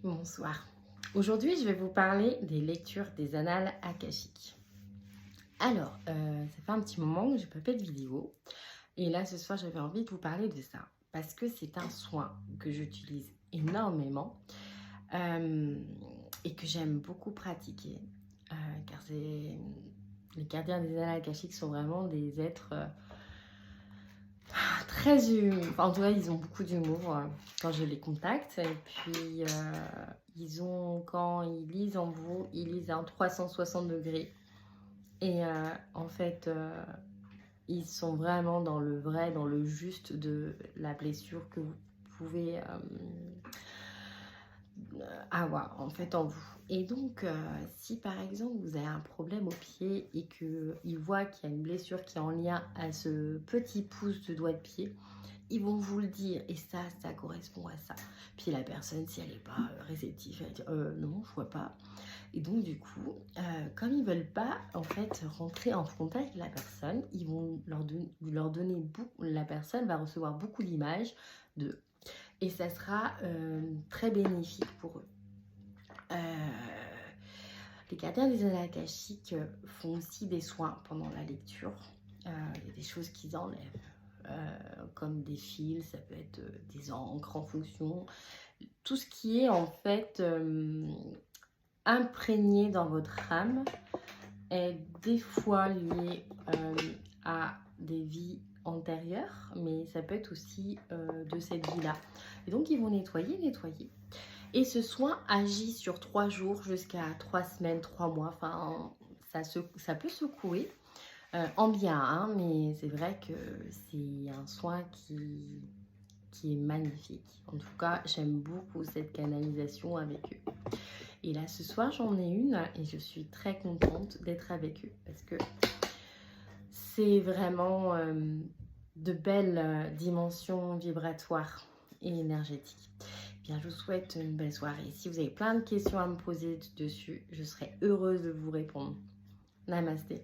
Bonsoir. Aujourd'hui, je vais vous parler des lectures des annales akashiques. Alors, ça fait un petit moment que j'ai pas fait de vidéo. Et là, ce soir, j'avais envie de vous parler de ça. Parce que c'est un soin que j'utilise énormément euh, et que j'aime beaucoup pratiquer. Car les gardiens des annales akashiques sont vraiment des êtres très humains. Enfin, en tout cas, ils ont beaucoup d'humour quand je les contacte. Et puis, quand ils lisent en vous, ils lisent en 360 degrés. Et en fait, ils sont vraiment dans le vrai, dans le juste de la blessure que vous pouvez avoir en fait en vous. Et donc, si par exemple vous avez un problème au pied et qu'ils voient qu'il y a une blessure qui est en lien à ce petit pouce de doigt de pied, ils vont vous le dire et ça correspond à ça. Puis la personne, si elle n'est pas réceptive, elle dit non, je vois pas. Et donc du coup, comme ils veulent pas en fait rentrer en contact avec la personne, ils vont leur donner beaucoup. La personne va recevoir beaucoup d'images de et ça sera très bénéfique pour eux. Les gardiens des annales akashiques font aussi des soins pendant la lecture. Il y a des choses qu'ils enlèvent, comme des fils, ça peut être des encres en fonction. Tout ce qui est en fait imprégné dans votre âme est des fois lié à des vies antérieures, mais ça peut être aussi de cette vie-là. Et donc ils vont nettoyer. Et ce soin agit sur 3 jours jusqu'à 3 semaines, 3 mois. Enfin, ça peut secouer en bien, hein, mais c'est vrai que c'est un soin qui est magnifique. En tout cas, j'aime beaucoup cette canalisation avec eux. Et là, ce soir, j'en ai une et je suis très contente d'être avec eux parce que c'est vraiment de belles dimensions vibratoires et énergétiques. Bien, je vous souhaite une belle soirée. Si vous avez plein de questions à me poser dessus, je serai heureuse de vous répondre. Namasté.